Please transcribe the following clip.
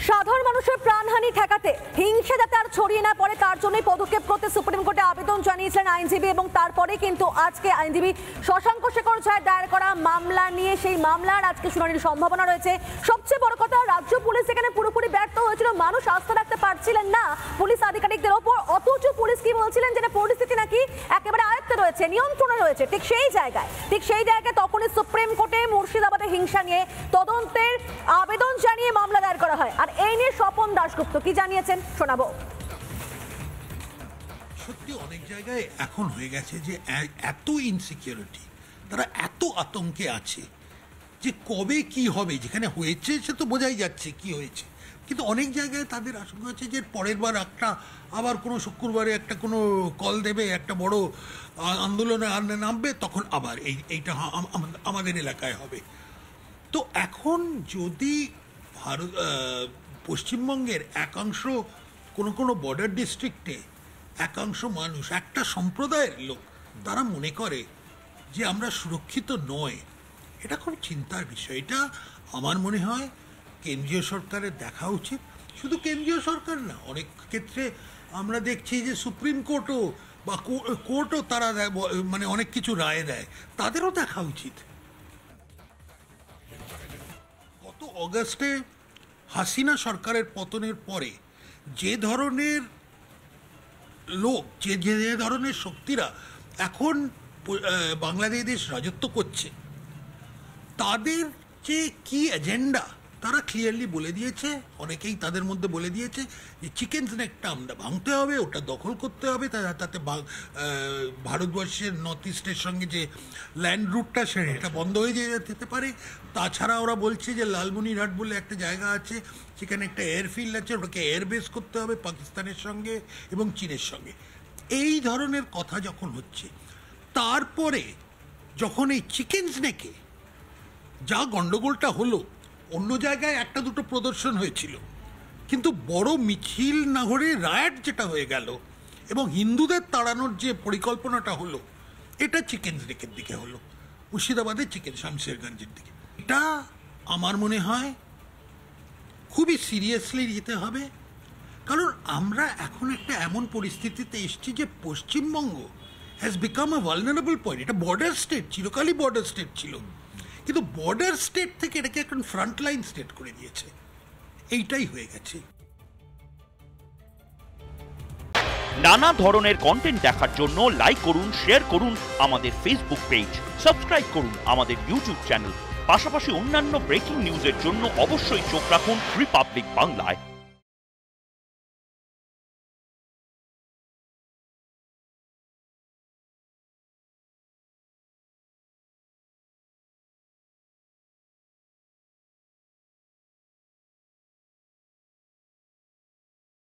সাধারণ মানুষের প্রাণহানি ঠেকাতে হিংসা যাতে আর ছড়িয়ে না পড়ে তার জন্যই পদক্ষেপ করতে সুপ্রিম কোর্টে আবেদন জানিয়েছেন আইনজীবী এবং তারপরে কিন্তু আজকে আইনজীবী শশাঙ্ক শেখর ঝায়ের দায়ের করা মামলা নিয়ে সেই মামলার আজকে শুনানির সম্ভাবনা রয়েছে। সবচেয়ে বড় কথা, রাজ্য পুলিশ এখানে পুরোপুরি ব্যর্থ হয়েছিল, মানুষ আস্থা রাখতে পারছিলেন না পুলিশ আধিকারিকদের ওপর। অথচ পুলিশ কি বলছিলেন যে পরিস্থিতি নাকি একেবারে আয়ত্তে রয়েছে, নিয়ন্ত্রণে রয়েছে। ঠিক সেই জায়গায় তখনই সুপ্রিম কোর্টে মুর্শিদাবাদে হিংসা নিয়ে তদন্তের আবেদন জানিয়ে মামলা দায়ের করা হয়। আর এই নিয়ে স্বপন দাশগুপ্ত কি জানিয়েছেন শোনাবো। সত্যি অনেক জায়গায় এখন হয়ে গেছে যে এত ইনসিকিউরিটি, তারা এত আতঙ্কে আছে যে কবে কি হবে। যেখানে হয়েছে সে তো বোঝাই যাচ্ছে কি হয়েছে, কিন্তু অনেক জায়গায় তাদের আশঙ্কা হচ্ছে যে পরের বার আবার কোনো শুক্রবারে একটা কোনো কল দেবে, একটা বড় আন্দোলনে নামবে, তখন আবার এইটা আমাদের এলাকায় হবে। তো এখন যদি পশ্চিমবঙ্গের একাংশ কোনো বর্ডার ডিস্ট্রিক্টে একাংশ মানুষ, একটা সম্প্রদায়ের লোক, তারা মনে করে যে আমরা সুরক্ষিত নয়, এটা খুব চিন্তার বিষয়। এটা আমার মনে হয় কেন্দ্রীয় সরকারের দেখা উচিত। শুধু কেন্দ্রীয় সরকার না, অনেক ক্ষেত্রে আমরা দেখছি যে সুপ্রিম কোর্টও বা কোর্টও তারা মানে অনেক কিছু রায় দেয়, তাদেরও দেখা উচিত। গত অগাস্টে হাসিনা সরকারের পতনের পরে যে ধরনের লোক, যে ধরনের শক্তিরা এখন বাংলাদেশ রাজত্ব করছে, তাদের যে কি এজেন্ডা তারা ক্লিয়ারলি বলে দিয়েছে। অনেকেই তাদের মধ্যে বলে দিয়েছে যে চিকেন স্নেকটা আমরা ভাঙতে হবে, ওটা দখল করতে হবে, তাতে ভারতবর্ষের নর্থ ইস্টের সঙ্গে যে ল্যান্ড রুটটা সেটা বন্ধ হয়ে যেতে পারে। তাছাড়া ওরা বলছে যে লালমনিরহাট বলে একটা জায়গা আছে, সেখানে একটা এয়ারফিল্ড আছে, ওটাকে এয়ারবেস করতে হবে পাকিস্তানের সঙ্গে এবং চীনের সঙ্গে। এই ধরনের কথা যখন হচ্ছে, তারপরে যখন এই চিকেন স্নেকে যা গণ্ডগোলটা হলো, অন্য জায়গায় একটা দুটো প্রদর্শন হয়েছিল, কিন্তু বড় মিছিল না হয়ে রায়াট যেটা হয়ে গেল এবং হিন্দুদের তাড়ানোর যে পরিকল্পনাটা হলো, এটা চিকেন স্নেকের দিকে হলো, মুর্শিদাবাদের শামশেরগঞ্জের দিকে। এটা আমার মনে হয় খুবই সিরিয়াসলি নিতে হবে, কারণ আমরা এখন একটা এমন পরিস্থিতিতে এসেছি যে Paschimbanga has become a vulnerable point. এটা বর্ডার স্টেট, চিরকালই বর্ডার স্টেট ছিল, কিন্তু বর্ডার স্টেট থেকে এটাকে এখন ফ্রন্টলাইন স্টেট করে দিয়েছে। এইটাই হয়ে গেছে। নানা ধরনের কন্টেন্ট দেখার জন্য লাইক করুন, শেয়ার করুন আমাদের ফেসবুক পেজ, সাবস্ক্রাইব করুন আমাদের ইউটিউব চ্যানেল। পাশাপাশি অন্যান্য ব্রেকিং নিউজের জন্য অবশ্যই চোখ রাখুন রিপাবলিক বাংলায়।